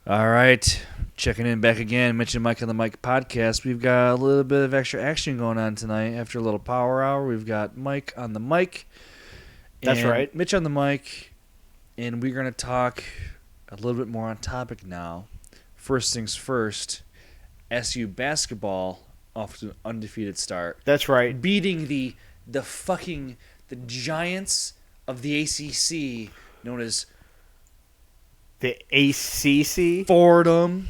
All right, checking in back again. Mitch and Mike on the Mike podcast. We've got a little bit of extra action going on tonight. After a little power hour, we've got Mike on the mic. That's right. Mitch on the mic, and we're going to talk a little bit more on topic now. First things first, SU basketball off to an undefeated start. That's right. Beating the giants of the ACC, known as The ACC? Fordham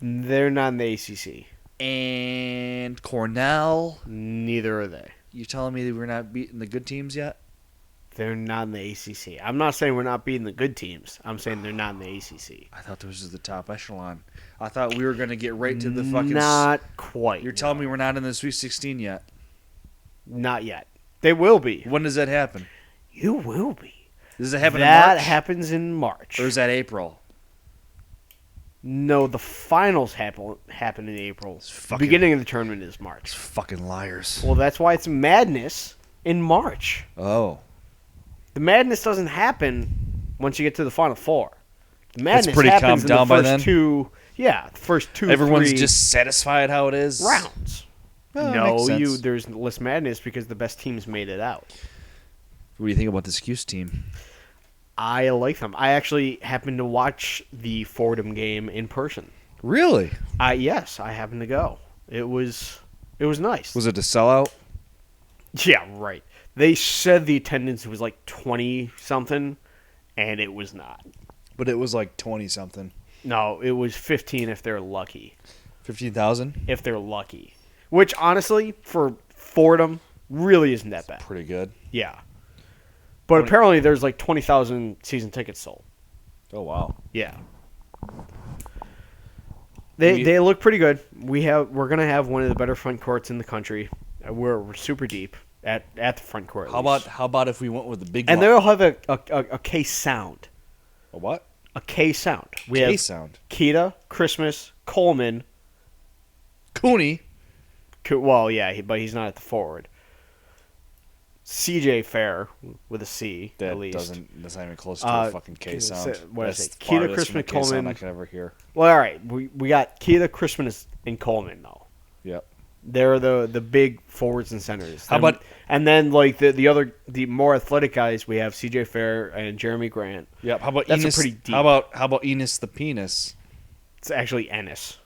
They're not in the ACC. and Cornell. Neither are they. You telling me that we're not beating the good teams yet? They're not in the ACC. I'm not saying we're not beating the good teams. I'm saying they're not in the ACC. I thought this was the top echelon. I thought we were going to get right to the fucking... Not quite. You're telling me we're not in the Sweet 16 yet? Not yet. They will be. When does that happen? You will be. Does it happen That in March? happens in March. Or is that April? No, the finals happen in April. The fucking- beginning of the tournament is It's March. fucking liars. Well, that's why it's madness in March. Oh. The madness doesn't happen once you get to the Final Four. The madness pretty happens calmed in down the by first then? the first two, Everyone's three just satisfied how it is? rounds. Oh, that No, makes sense. there's less madness because the best teams made it out. What do you think about the Syracuse team? I like them. I actually happened to watch the Fordham game in person. Really? Yes, I happened to go. It was nice. Was it a sellout? Yeah, right. They said the attendance was like 20-something, and it was not. But it was like 20-something. No, it was 15 if they're lucky. 15,000? If they're lucky. Which, honestly, for Fordham, really isn't that bad. Pretty good. Yeah. But apparently there's like 20,000 season tickets sold. Oh, wow. Yeah. They look pretty good. We're gonna have one of the better front courts in the country. We're super deep at the front court. at least. How about if we went with the big And one? they'll have a K sound. A what? A K sound. We K have sound. Keita, Christmas, Coleman. Cooney. Well, yeah, but he's not at the forward. CJ Fair with a C That at least. that's not even close to a fucking K sound. What That's is it? the Keita, farthest from Crispin, a K sound Coleman. I could ever hear. Well, all right. We got Keita, Christmas, and Coleman though. Yep. They're the big forwards and centers. How about- and then like the more athletic guys? We have CJ Fair and Jeremy Grant. Yep. How about That's a Enos? pretty deep- How about Enos the penis? It's actually Ennis,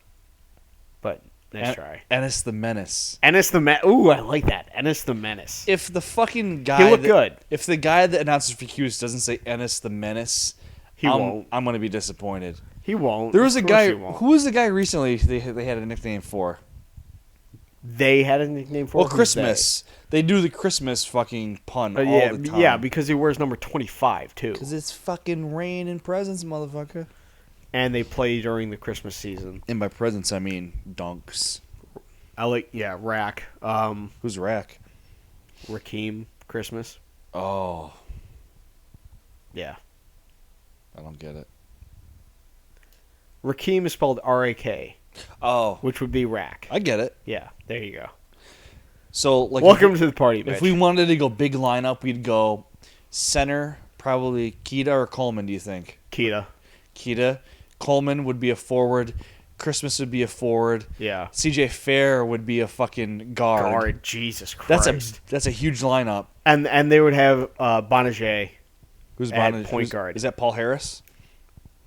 but nice try. Ennis the menace. Ennis the Ooh, I like that. Ennis the Menace. If the fucking guy He looked good. If the guy that announces for Hughes doesn't say Ennis the menace, He won't. I'm gonna be disappointed. He won't. There was a Of course guy. he won't. Who was the guy recently? They had a nickname for. They had a nickname for. Well, Who's Christmas. They do the Christmas fucking pun they? all the time. Yeah, because he wears number 25 too, Because it's fucking rain and presents, motherfucker. and they play during the Christmas season. And by presents, I mean dunks. I like Rack. Who's Rack? Rakeem Christmas. Oh, Yeah. I don't get it. Rakeem is spelled R-A-K, Oh, which would be Rack. I get it. Yeah, there you go. So, like, Welcome to the party, Mitch. if we wanted to go big lineup, we'd go center, probably Keita or Coleman, do you think? Keita. Keita. Coleman would be a forward. Christmas would be a forward. Yeah. CJ Fair would be a fucking guard. Jesus Christ. That's a huge lineup. And they would have Bonager. Who's At Bonage? point guard. Is that Paul Harris?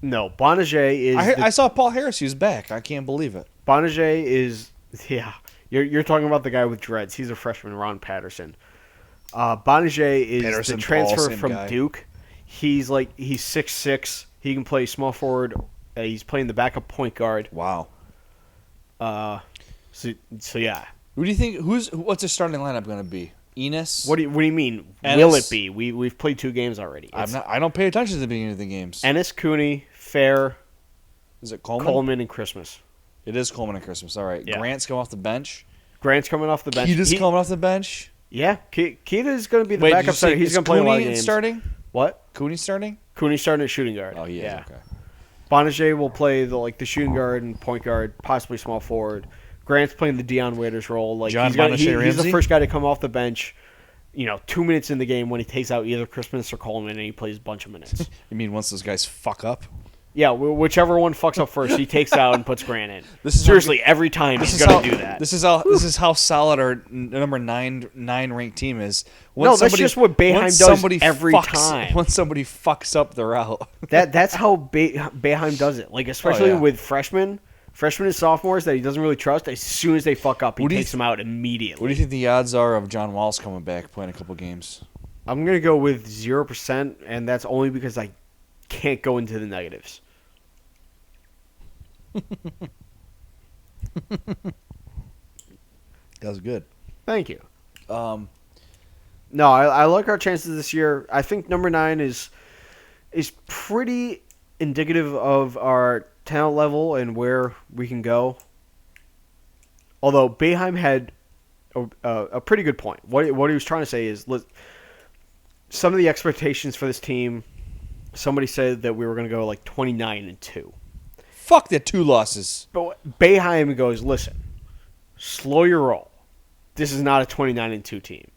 No, Bonager is. I saw Paul Harris. He was back. I can't believe it. Bonager is. Yeah. You're talking about the guy with dreads. He's a freshman, Ron Patterson. Bonager is Patterson, the transfer Paul, same from guy. Duke. He's 6'6". He can play small forward. He's playing the backup point guard. Wow. So yeah. Who do you think? What's the starting lineup going to be? Enos. What do you mean? Ennis. Will it be? We've played 2 games already. I don't pay attention to the beginning of the games. Ennis, Cooney, Fair, Is it Coleman? Coleman, and Christmas. It is Coleman and Christmas. All right. Yeah. Grant's coming off the bench. Grant's coming off the bench. Keita's coming off the bench. Yeah, Keita is going to be the Wait, did backup you say center. He's is going to play a lot of Cooney games. starting? What? Cooney starting? Cooney's starting at shooting guard. Oh, he is. Yeah. Okay. Bonager will play the shooting guard and point guard, possibly small forward. Grant's playing the Deion Waiters role. John He's the Bonacher-Ramsey? first guy to come off the bench. 2 minutes in the game when he takes out either Christmas or Coleman and he plays a bunch of minutes. You mean once those guys fuck up? Yeah, whichever one fucks up first, he takes out and puts Grant in. This is Seriously, every time he's going to do that. This is how solid our number nine ranked team is. No, that's just what Boeheim does every time. When somebody fucks up, they're out. That's how Boeheim does it. Like, especially with freshmen and sophomores that he doesn't really trust. As soon as they fuck up, he takes them out immediately. What do you think the odds are of John Walls coming back, playing a couple games? I'm going to go with 0%, and that's only because I can't go into the negatives. That was good. Thank you. No, I like our chances this year. I think number 9 is pretty indicative of our talent level and where we can go. Although Boeheim had a pretty good point. What he was trying to say is, some of the expectations for this team. Somebody said that we were going to go like 29-2. Fuck that 2 losses. But Boeheim goes, listen, slow your roll. This is not a 29-2 team.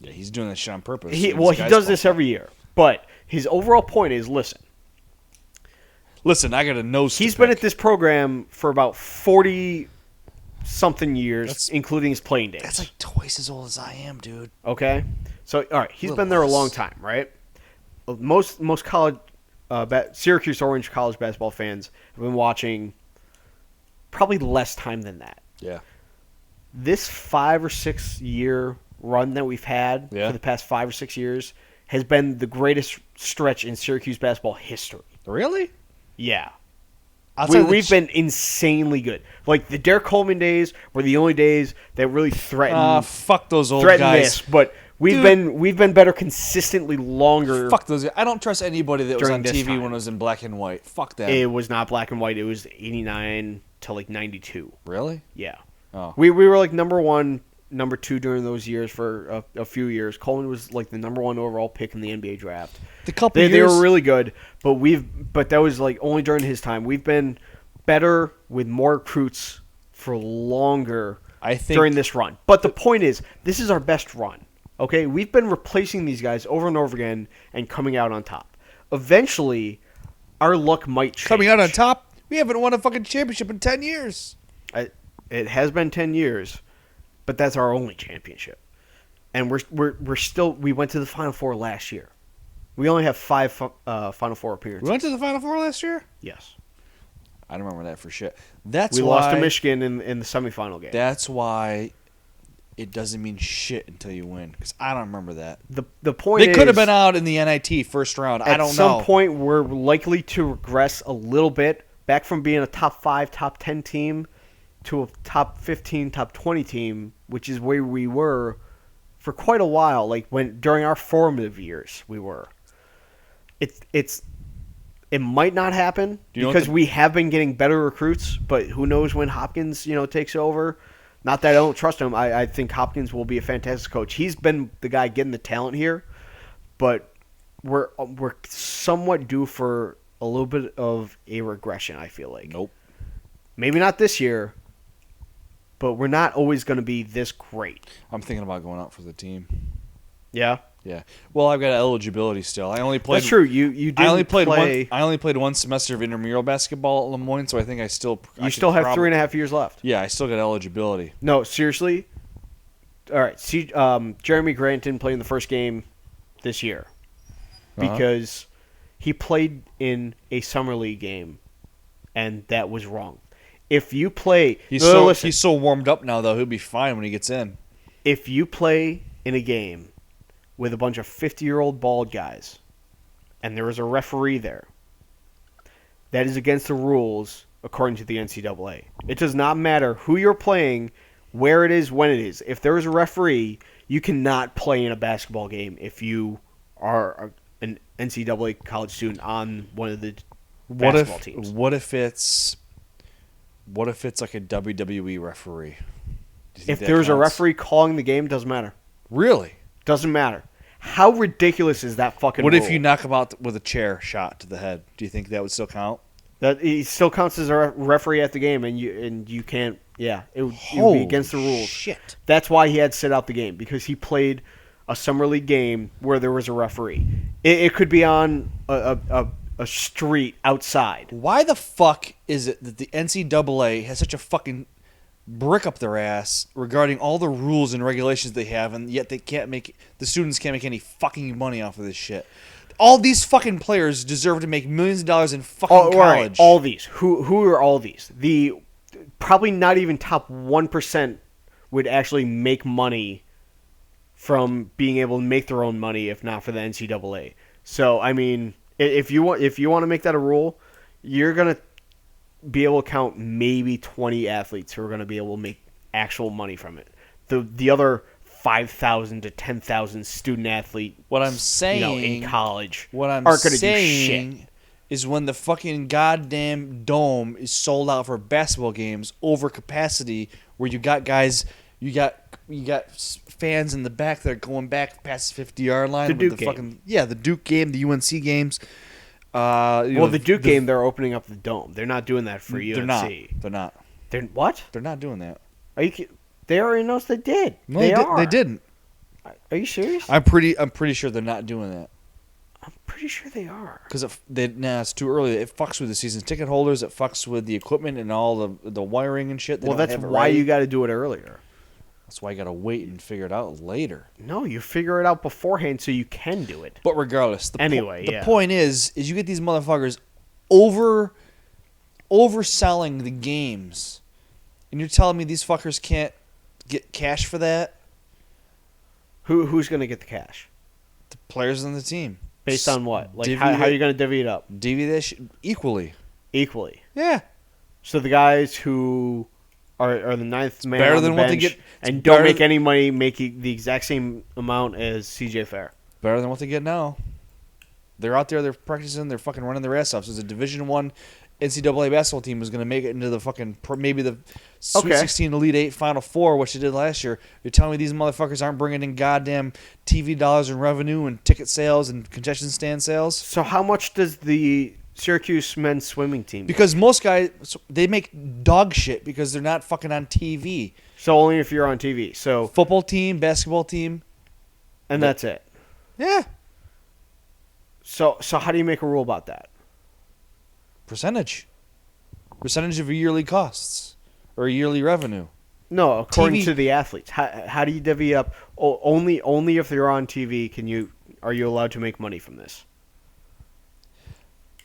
Yeah, he's doing this shit on purpose. He does this every year. But his overall point is, listen, I got a nose. He's been at this program for about 40-something years, including his playing days. That's like twice as old as I am, dude. Okay? So, all right, he's been there a long time, right? Most college, Syracuse Orange college basketball fans have been watching probably less time than that. Yeah. This 5 or 6 year run that we've had for the past 5 or 6 years has been the greatest stretch in Syracuse basketball history. Really? Yeah. We've been insanely good. Like, the Derek Coleman days were the only days that really threatened. Fuck those old guys. This, but we've been better consistently longer. Fuck those. I don't trust anybody that was on TV time. when it was in black and white. Fuck that. It was not black and white. It was 89 to like 92. Really? Yeah. Oh. We were like number 1, number 2 during those years for a few years. Coleman was like the number 1 overall pick in the NBA draft. They were really good, but that was like only during his time. We've been better with more recruits for longer during this run. But the point is, this is our best run. Okay, we've been replacing these guys over and over again and coming out on top. Eventually, our luck might change. Coming out on top? We haven't won a fucking championship in 10 years. It has been 10 years, but that's our only championship. And we're still. We went to the Final Four last year. We only have 5 Final Four appearances. We went to the Final Four last year? Yes. I don't remember that for shit. We lost to Michigan in the semifinal game. That's why it doesn't mean shit until you win, because I don't remember that. The point is, they could have been out in the NIT first round. I don't know. At some point, we're likely to regress a little bit back from being a top 5, top 10 team to a top 15, top 20 team, which is where we were for quite a while. Like during our formative years, we were. It might not happen because we have been getting better recruits, but who knows when Hopkins takes over. Not that I don't trust him. I think Hopkins will be a fantastic coach. He's been the guy getting the talent here, but we're somewhat due for a little bit of a regression, I feel like. Nope. Maybe not this year, but we're not always going to be this great. I'm thinking about going out for the team. Yeah? Yeah. Well, I've got eligibility still. I only played. That's true. You didn't play. I only played 1 semester of intramural basketball at Lemoyne, so I think I still. You still have 3.5 years left. Yeah, I still got eligibility. No, seriously. All right. See, Jeremy Grant didn't play in the first game this year because he played in a summer league game, and that was wrong. If you play, he's so warmed up now though. He'll be fine when he gets in. If you play in a game with a bunch of 50-year-old bald guys, and there is a referee there, that is against the rules according to the NCAA. It does not matter who you're playing, where it is, when it is. If there is a referee, you cannot play in a basketball game if you are an NCAA college student on one of the basketball teams. What if it's like a WWE referee? If there's a referee calling the game, doesn't matter. Really? Doesn't matter. How ridiculous is that fucking What rule? if you knock him out with a chair shot to the head? Do you think that would still count? That he still counts as a referee at the game, and you can't. Yeah, it would be against the rules. Shit. That's why he had to sit out the game, because he played a summer league game where there was a referee. It could be on a street outside. Why the fuck is it that the NCAA has such a fucking brick up their ass regarding all the rules and regulations they have, and yet the students can't make any fucking money off of this shit? All these fucking players deserve to make millions of dollars in fucking college. Right, all these. Who are all these? The probably not even top 1% would actually make money from being able to make their own money if not for the NCAA. So, I mean, if you want to make that a rule, you're going to be able to count maybe 20 athletes who are going to be able to make actual money from it. The other 5,000 to 10,000 student athlete, what I'm saying, in college, what I'm aren't going to do saying shit. Is when the fucking goddamn dome is sold out for basketball games over capacity, where you got guys, you got fans in the back that are going back past the 50-yard line. The Duke game. The Duke game, the UNC games. The Duke game, they're opening up the dome. They're not doing that for UNC. They're not. They're what? They're not doing that. Are you kidding? They already announced they did. No, They didn't. Are you serious? I'm pretty sure they're not doing that. I'm pretty sure they are. Because it's too early. It fucks with the season ticket holders. It fucks with the equipment and all the wiring and shit. That's why you got to do it earlier. That's why you got to wait and figure it out later. No, you figure it out beforehand so you can do it. But regardless, the point is you get these motherfuckers overselling the games, and you're telling me these fuckers can't get cash for that? Who's going to get the cash? The players on the team. Based on what? Like how are you going to divvy it up? Divvy that shit equally. Equally. Yeah. So the guys who are the ninth man better on the than bench what they get, and don't make any money making the exact same amount as CJ Fair. Better than what they get now. They're out there, they're practicing, they're fucking running their ass off. So it's a Division I NCAA basketball team is going to make it into the fucking maybe the Sweet 16, Elite 8, Final Four, which they did last year. You're telling me these motherfuckers aren't bringing in goddamn TV dollars and revenue and ticket sales and concession stand sales? So how much does the Syracuse men's swimming team? Because most guys, they make dog shit because they're not fucking on TV. So only if you're on TV. So football team, basketball team, and that's it. Yeah. So how do you make a rule about that? Percentage of yearly costs or yearly revenue. No, according to the athletes. How do you divvy up? Only if you're on TV are you allowed to make money from this?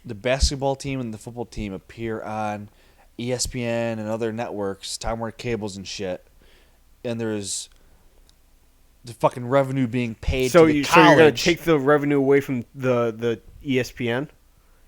The basketball team and the football team appear on ESPN and other networks, Time Warner cables and shit, and there's the fucking revenue being paid to the college. So you're going to take the revenue away from the ESPN?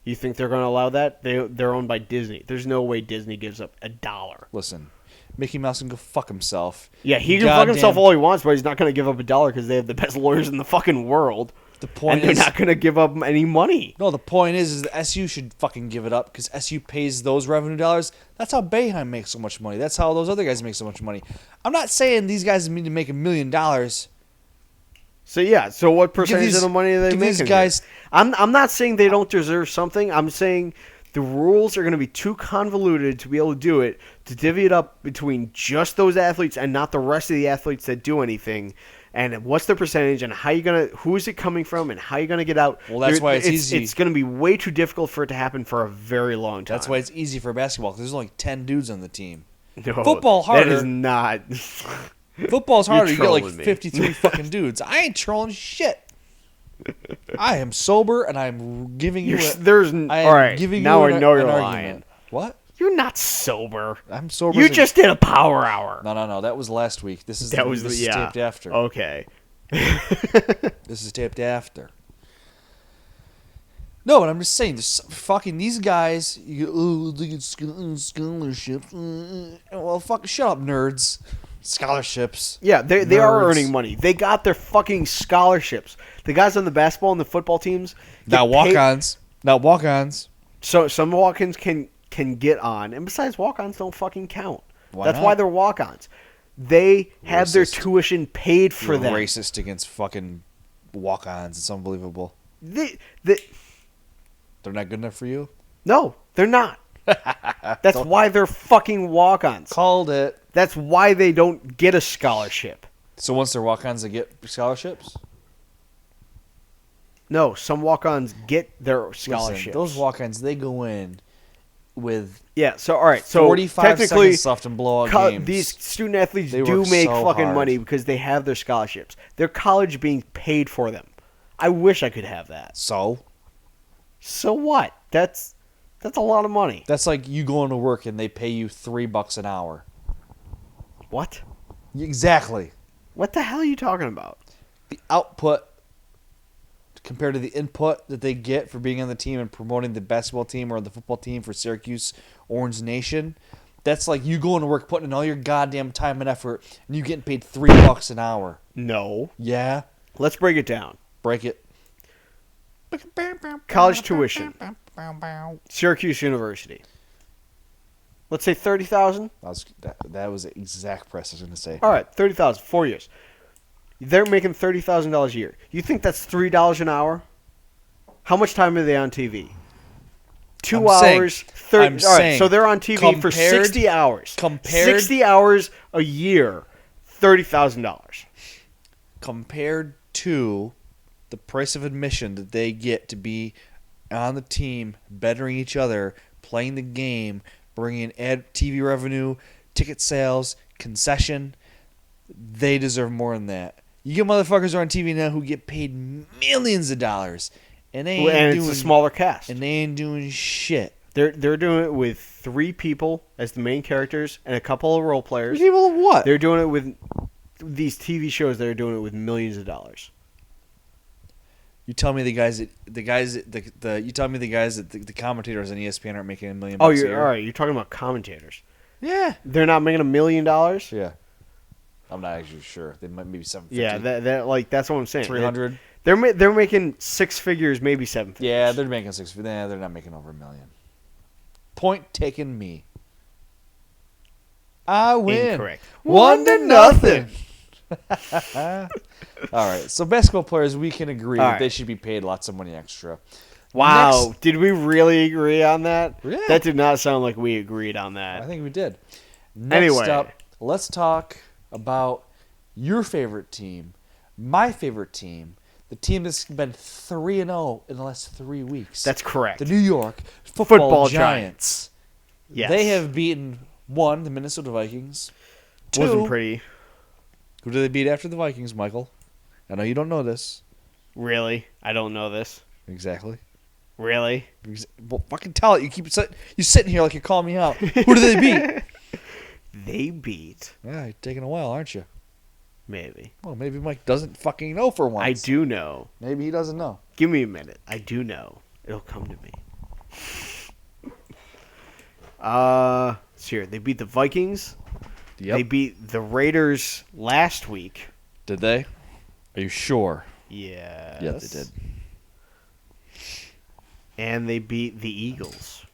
You think they're going to allow that? They're owned by Disney. There's no way Disney gives up $1. Listen, Mickey Mouse can go fuck himself. Yeah, he can fuck himself all he wants, but he's not going to give up $1 because they have the best lawyers in the fucking world. The point they're not going to give up any money. No, the point is the SU should fucking give it up because SU pays those revenue dollars. That's how Boeheim makes so much money. That's how those other guys make so much money. I'm not saying these guys need to make $1 million. So what percentage of the money are they making? These guys, I'm not saying they don't deserve something. I'm saying the rules are going to be too convoluted to be able to do it, to divvy it up between just those athletes and not the rest of the athletes that do anything. And what's the percentage and who is it coming from and how are you going to get out? Well, that's why it's easy. It's going to be way too difficult for it to happen for a very long time. That's why it's easy for basketball because there's only 10 dudes on the team. No, football harder. That is not. Football's harder. You get like 53 fucking dudes. I ain't trolling shit. I am sober and I'm giving you. All right. Now I know you're lying. What? You're not sober. I'm sober. You just did a power hour. No. That was last week. This is taped after. Okay. This is taped after. No, but I'm just saying, fucking these guys. They get scholarships. Well, fuck, shut up, nerds. Scholarships. Yeah, they are earning money. They got their fucking scholarships. The guys on the basketball and the football teams. Not walk-ons. So some walk-ons can get on, and besides, walk-ons don't fucking count. That's why they're walk-ons. They have their tuition paid for them. Racist against fucking walk-ons. It's unbelievable. They're not good enough for you? No, they're not. That's why they're fucking walk-ons. Called it. That's why they don't get a scholarship. So once they're walk-ons, they get scholarships? No, some walk-ons get their scholarships. Listen, those walk-ons, they go in with so all right. So 45 seconds left and blow out games. These student athletes do make fucking money because they have their scholarships. Their college being paid for them. I wish I could have that. So what? That's a lot of money. That's like you going to work and they pay you $3 an hour. What? Exactly. What the hell are you talking about? The output compared to the input that they get for being on the team and promoting the basketball team or the football team for Syracuse Orange Nation, that's like you going to work, putting in all your goddamn time and effort, and you getting paid $3 an hour. No. Yeah. Let's break it down. Break it. College tuition. Syracuse University. Let's say $30,000. That was the exact price I was going to say. All right, $30,000, 4 years. They're making $30,000 a year. You think that's $3 an hour? How much time are they on TV? 2 hours. 30. All right, so they're on TV for 60 hours. 60 hours a year, $30,000. Compared to the price of admission that they get to be on the team, bettering each other, playing the game, bringing in TV revenue, ticket sales, concession, they deserve more than that. You get motherfuckers who are on TV now who get paid millions of dollars, and they ain't doing, it's a smaller cast, and they ain't doing shit. They're doing it with 3 people as the main characters and a couple of role players. People of what? They're doing it with these TV shows. They're doing it with millions of dollars. You tell me the commentators on ESPN aren't making $1 million. Oh, you're all right. You're talking about commentators. Yeah, they're not making $1 million. Yeah. I'm not actually sure. They might maybe 750. Yeah, that's what I'm saying. 300. They're making 6 figures, maybe 7 figures. Yeah, they're making 6 figures. They're not making over $1 million. Point taken. Me. I win. Incorrect. 1-0. All right. So basketball players, we can agree that they should be paid lots of money extra. Wow. Did we really agree on that? Yeah. That did not sound like we agreed on that. I think we did. Next up, let's talk about your favorite team, my favorite team, the team that's been 3-0 in the last 3 weeks. That's correct. The New York Football Giants. Yes. They have beaten 1, the Minnesota Vikings. 2, wasn't pretty. Who did they beat after the Vikings, Michael? I know you don't know this. Really? I don't know this. Exactly. Really? Well, fucking tell it. You sitting here like you're calling me out. Who did they beat? They beat. Yeah, you're taking a while, aren't you? Maybe. Well, maybe Mike doesn't fucking know for once. I do know. Maybe he doesn't know. Give me a minute. I do know. It'll come to me. Here. They beat the Vikings. Yep. They beat the Raiders last week. Did they? Are you sure? Yes. Yeah, they did. And they beat the Eagles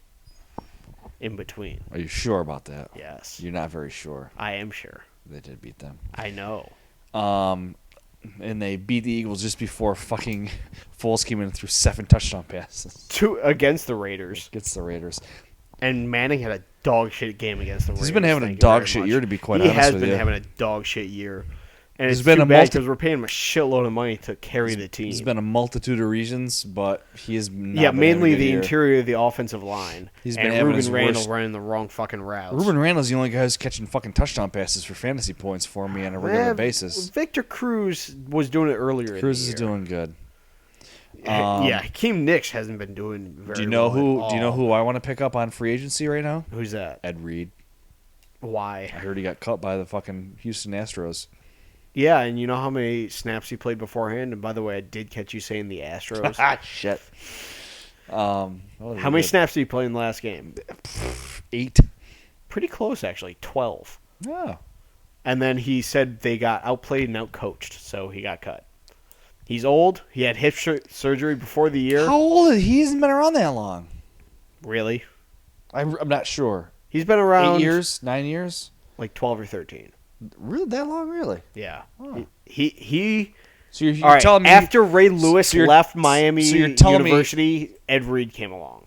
in between. Are you sure about that? Yes. You're not very sure. I am sure. They did beat them. I know. And they beat the Eagles just before fucking Foles came in and threw 7 touchdown passes. 2 against the Raiders. Against the Raiders. And Manning had a dog shit game against the Raiders. He's been having a dog shit year, to be quite honest with you. He has been having a dog shit year. And There's it's been too a bad because we're paying him a shitload of money to carry the team. There's been a multitude of reasons, but he has not been mainly the year. Interior of the offensive line. He's been and Ruben Randall running the wrong fucking routes. Ruben Randall's the only guy who's catching fucking touchdown passes for fantasy points for me on a regular basis. Victor Cruz was doing it earlier. Cruz is doing good. Yeah, Hakeem Nicks hasn't been doing very. Do you know well who? Do you know who I want to pick up on free agency right now? Who's that? Ed Reed. Why? I heard he got cut by the fucking Houston Astros. Yeah, and you know how many snaps he played beforehand? And by the way, I did catch you saying the Astros. Shit. How many snaps did he play in the last game? 8. Pretty close, actually. 12. Yeah. And then he said they got outplayed and outcoached, so he got cut. He's old. He had hip surgery before the year. How old is he? He hasn't been around that long. Really? I'm not sure. He's been around 8 years, 9 years, like 12 or 13. Really, that long? Really? Yeah. Oh. He. So you're all right, telling me after Ray Lewis left Miami University, Ed Reed came along.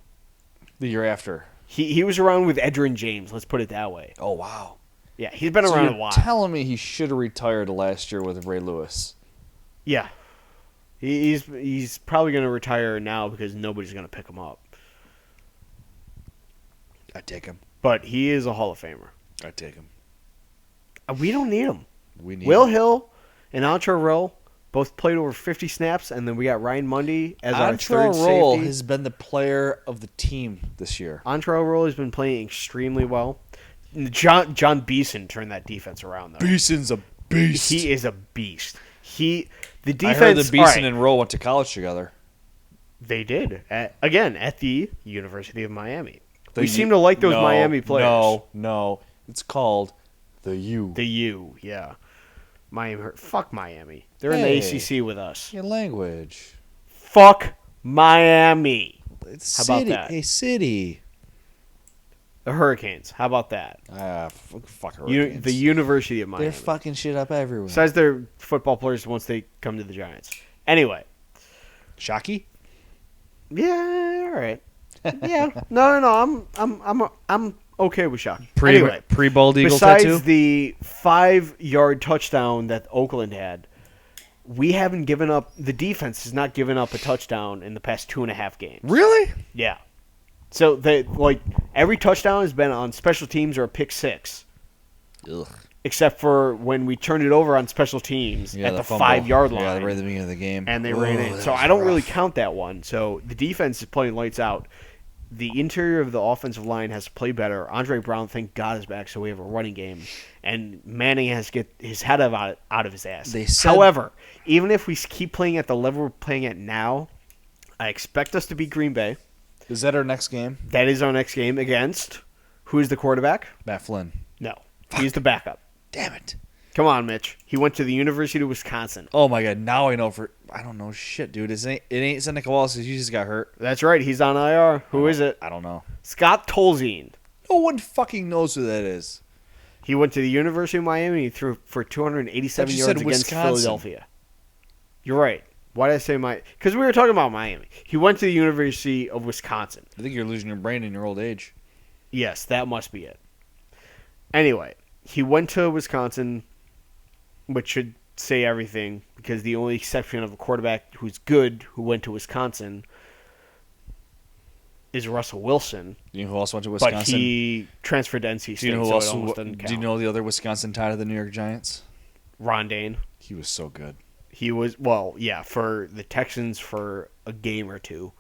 The year after. He was around with Edgerrin James. Let's put it that way. Oh wow. Yeah, he's been around a while. Telling me he should have retired last year with Ray Lewis. Yeah. He's probably going to retire now because nobody's going to pick him up. I'd take him. But he is a Hall of Famer. I'd take him. We don't need him. We need Will him. Hill and Antrell Roll both played over 50 snaps, and then we got Ryan Mundy as our third safety. Roll has been the player of the team this year. Antrell Roll has been playing extremely well. John Beeson turned that defense around, though. Beeson's a beast. He is a beast. The defense. I heard that Beeson and Roll went to college together. They did. At the University of Miami. We seem to like those Miami players. No. It's called the U. The U, yeah. Miami. Fuck Miami. They're in the ACC with us. Your language. Fuck Miami. It's How city, about that? A city. The Hurricanes. How about that? Fuck Hurricanes. The University of Miami. They're fucking shit up everywhere. Besides their football players once they come to the Giants. Anyway. Shockey? Yeah, all right. Yeah. No. I'm okay with Shockey. Anyway, pre-bald eagle besides tattoo? the 5-yard touchdown that Oakland had, we haven't given up. The defense has not given up a touchdown in the past 2.5 games. Really? Yeah. So every touchdown has been on special teams or a pick six. Ugh. Except for when we turned it over on special teams at the 5-yard line. Yeah, right at the beginning of the game. And they ran in. So I don't really count that one. So the defense is playing lights out. The interior of the offensive line has to play better. Andre Brown, thank God, is back, so we have a running game. And Manning has to get his head out of his ass. However, even if we keep playing at the level we're playing at now, I expect us to beat Green Bay. Is that our next game? That is our next game against, who is the quarterback? Matt Flynn. No. He's the backup. Damn it. Come on, Mitch. He went to the University of Wisconsin. Oh, my God. Now I know I don't know shit, dude. It ain't Seneca Wallace. He just got hurt. That's right. He's on IR. Who is it? I don't know. Scott Tolzien. No one fucking knows who that is. He went to the University of Miami. He threw for 287 yards against Philadelphia. You're right. Why did I say Miami? Because we were talking about Miami. He went to the University of Wisconsin. I think you're losing your brain in your old age. Yes, that must be it. Anyway, he went to Wisconsin, which should say everything, because the only exception of a quarterback who's good who went to Wisconsin is Russell Wilson. Do you know who else went to Wisconsin? But he transferred to NC State, so it almost doesn't count. Do you know the other Wisconsin tie to the New York Giants? Ron Dane. He was so good. He was, for the Texans for a game or two.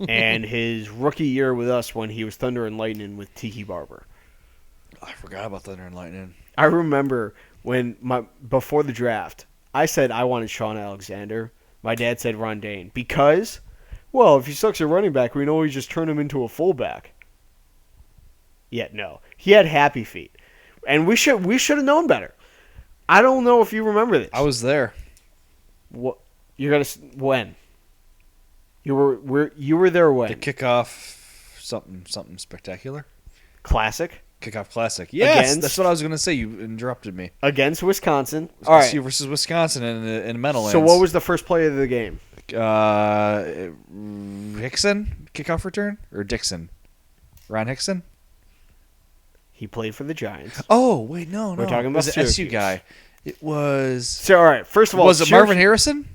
And his rookie year with us when he was Thunder and Lightning with Tiki Barber. I forgot about Thunder and Lightning. I remember when before the draft, I said I wanted Sean Alexander. My dad said Ron Dane. Because, if he sucks at running back, we know we just turn him into a fullback. Yet no. He had happy feet. And we should have known better. I don't know if you remember this. I was there. What when? You were there when? The kickoff something spectacular. Classic. Kickoff classic. Yes, that's what I was going to say. You interrupted me. Against Wisconsin. All right. Versus Wisconsin in Meadowlands. So what was the first play of the game? Hickson kickoff return or Dixon? Ron Hickson. He played for the Giants. Oh wait, no. We're talking about the SU guy. It was. So all right. First of all, was it Marvin Harrison?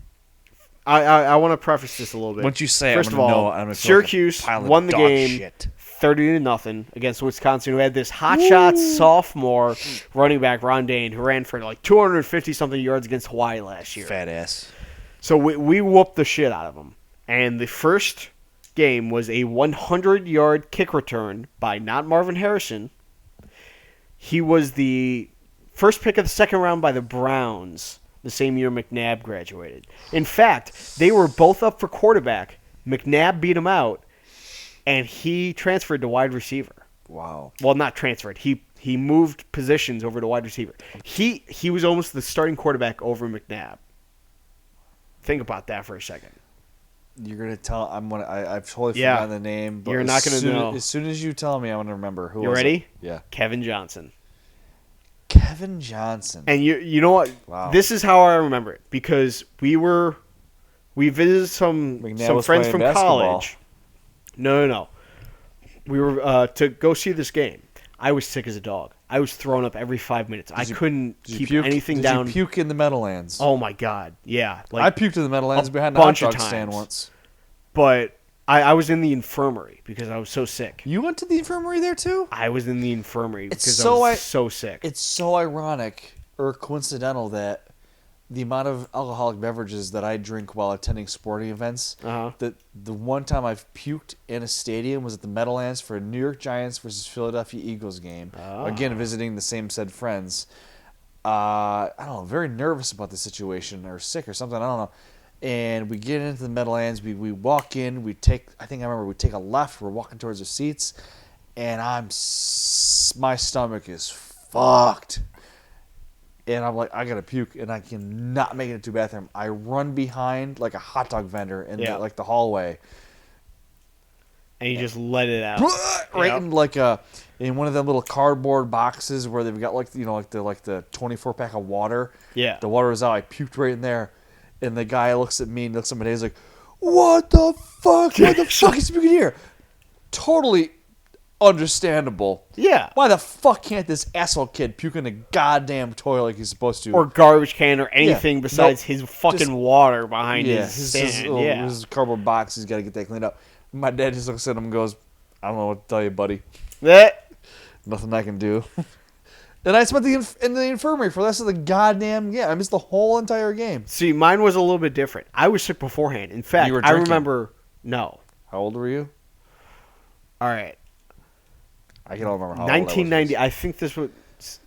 I want to preface this a little bit. Once you say, first of all, Syracuse won the game 30-0 against Wisconsin, who had this hotshot sophomore running back Ron Dane, who ran for 250 something yards against Hawaii last year. Fat ass. So we whooped the shit out of him. And the first game was a 100-yard kick return by not Marvin Harrison. He was the first pick of the second round by the Browns the same year McNabb graduated. In fact, they were both up for quarterback. McNabb beat him out, and he transferred to wide receiver. Wow. Well, not transferred. He moved positions over to wide receiver. He was almost the starting quarterback over McNabb. Think about that for a second. You're gonna tell. I've totally forgotten the name. But you're not gonna know. As soon as you tell me, I'm gonna remember who. You ready? Yeah. Kevin Johnson. Kevin Johnson. And you know what? Wow. This is how I remember it because we visited some friends from college. No. We were to go see this game. I was sick as a dog. I was throwing up every 5 minutes. I couldn't keep anything down. Did you puke in the Meadowlands? Oh, my God. Yeah. I puked in the Meadowlands behind the hot dog stand once. But I was in the infirmary because I was so sick. You went to the infirmary there, too? I was in the infirmary because I was so sick. It's so ironic or coincidental that the amount of alcoholic beverages that I drink while attending sporting events, that the one time I've puked in a stadium was at the Meadowlands for a New York Giants versus Philadelphia Eagles game. Again, visiting the same said friends. I don't know, very nervous about the situation or sick or something. I don't know. And we get into the Meadowlands. We walk in. We take a left. We're walking towards the seats, and my stomach is fucked. And I'm like, I gotta puke, and I cannot make it into the bathroom. I run behind like a hot dog vendor in the hallway, and you just let it out in one of them little cardboard boxes where they've got like the 24-pack of water. Yeah, the water was out. I puked right in there, and the guy looks at me and looks at my dad. He's like, "What the fuck? What the fuck is puking here?" Totally understandable. Yeah. Why the fuck can't this asshole kid puke in a goddamn toilet like he's supposed to? Or garbage can or anything besides his fucking water behind his stand. His cardboard box. He's got to get that cleaned up. My dad just looks at him and goes, "I don't know what to tell you, buddy. Nothing I can do." And I spent in the infirmary for the rest of the goddamn I missed the whole entire game. See, mine was a little bit different. I was sick beforehand. In fact, I remember. No. How old were you? All right. I don't remember how 1990. Old I think this was.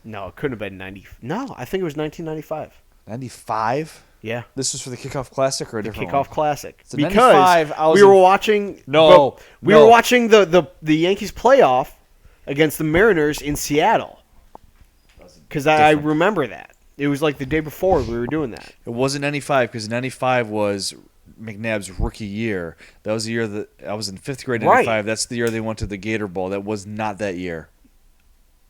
No, it couldn't have been 90. No, I think it was 1995. 95? Yeah. This was for the Kickoff Classic or a different Kickoff Classic. So because we were watching. We were watching the Yankees playoff against the Mariners in Seattle. Because I remember that. It was like the day before we were doing that. It wasn't 95 because 95 was McNabb's rookie year. That was the year that I was in 5th grade in 95. Right. That's the year they went to the Gator Bowl. That was not that year.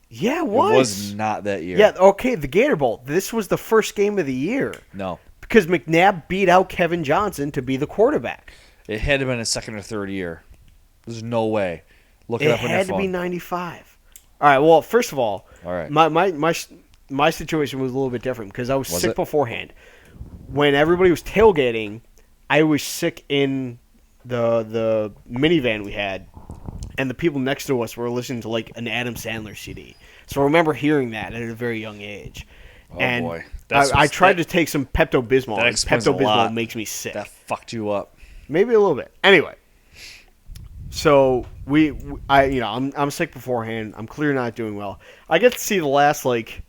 Yeah, it was. It was not that year. Yeah, okay, the Gator Bowl. This was the first game of the year. No. Because McNabb beat out Kevin Johnson to be the quarterback. It had to have been his 2nd or 3rd year. There's no way. Look it up on your phone. It had to be 95. All right, well, first of all, right. my situation was a little bit different because I was sick beforehand. When everybody was tailgating, I was sick in the minivan we had, and the people next to us were listening to like an Adam Sandler CD. So I remember hearing that at a very young age. Oh, boy. I tried to take some Pepto-Bismol. And Pepto-Bismol makes me sick. That fucked you up. Maybe a little bit. Anyway, so I'm sick beforehand. I'm clearly not doing well. I get to see the last like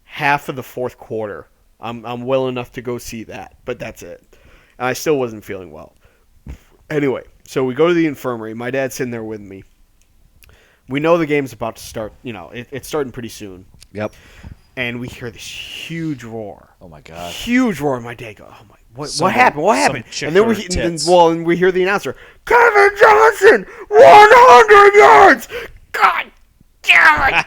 half of the 4th quarter. I'm well enough to go see that, but that's it. And I still wasn't feeling well. Anyway, so we go to the infirmary. My dad's sitting there with me. We know the game's about to start. It's starting pretty soon. Yep. And we hear this huge roar. Oh my god! Huge roar. And my dad goes, "Oh my! What happened? What happened?" And then we hear the announcer, "Kevin Johnson, 100 yards! God damn it!"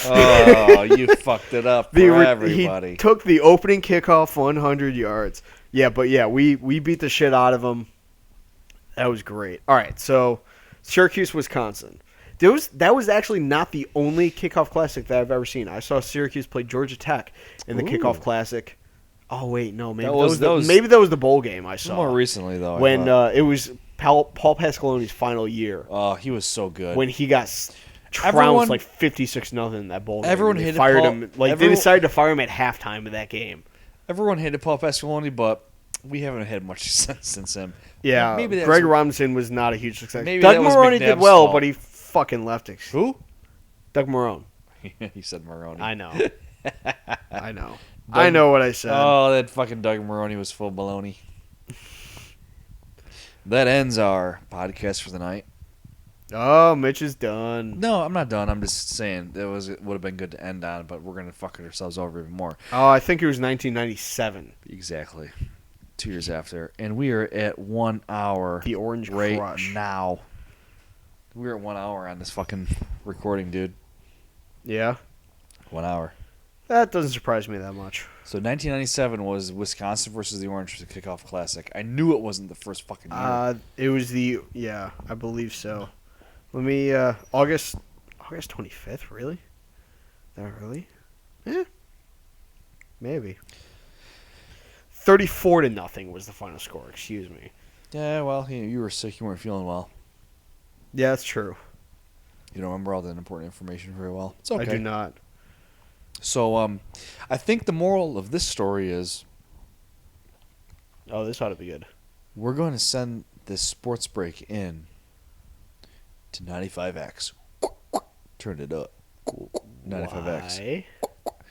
Oh, you fucked it up for everybody. He took the opening kickoff 100 yards. Yeah, but we beat the shit out of them. That was great. All right, so Syracuse, Wisconsin. That was actually not the only kickoff classic that I've ever seen. I saw Syracuse play Georgia Tech in the kickoff classic. Oh wait, no, maybe that was the bowl game I saw. More recently though, when it was Paul Pasqualoni's final year. Oh, he was so good. When he got trounced like 56-0 in that bowl game. Everyone hated him. They decided to fire him at halftime of that game. Everyone hated Paul Pasqualoni, but we haven't had much since him. Yeah, maybe Greg Robinson was not a huge success. Maybe Doug Maroney did well, but he fucking left it. Who? Doug Marone. He said Maroney. I know. I know. I know what I said. Oh, that fucking Doug Maroney was full baloney. That ends our podcast for the night. Oh, Mitch is done. No, I'm not done. I'm just saying it would have been good to end on, but we're gonna fuck ourselves over even more. Oh, I think it was 1997. Exactly. 2 years after, and we are at 1 hour. The Orange right Crush. Now. We're at 1 hour on this fucking recording, dude. Yeah. 1 hour. That doesn't surprise me that much. So 1997 was Wisconsin versus the Orange for the kickoff classic. I knew it wasn't the first fucking year. It was I believe so. Let me August 25th, really? That really? Yeah. Maybe. 34-0 was the final score. Excuse me. Yeah, well, you were sick. You weren't feeling well. Yeah, that's true. You don't remember all that important information very well. It's okay. I do not. So, I think the moral of this story is... Oh, this ought to be good. We're going to send this sports break in to 95X. Turn it up. 95X. Why?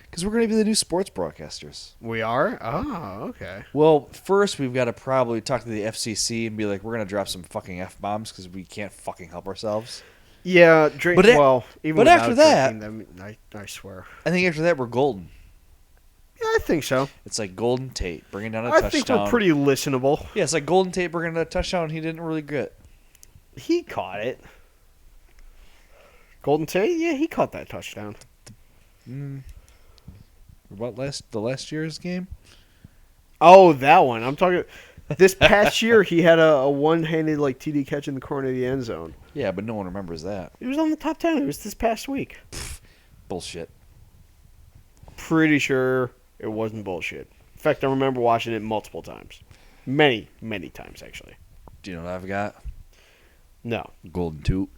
Because we're going to be the new sports broadcasters. We are? Oh, okay. Well, first we've got to probably talk to the FCC and be like, we're going to drop some fucking F-bombs because we can't fucking help ourselves. Yeah, even but after that, them, I swear. I think after that we're golden. Yeah, I think so. It's like Golden Tate bringing down a touchdown. I think we're pretty listenable. Yeah, it's like Golden Tate bringing down a touchdown he didn't really get. He caught it. Golden Tate? Yeah, he caught that touchdown. What, the last year's game? Oh, that one. I'm talking... This past year, he had a one-handed TD catch in the corner of the end zone. Yeah, but no one remembers that. It was on the top 10. It was this past week. Bullshit. Pretty sure it wasn't bullshit. In fact, I remember watching it multiple times. Many, many times, actually. Do you know what I've got? No. Golden Toot.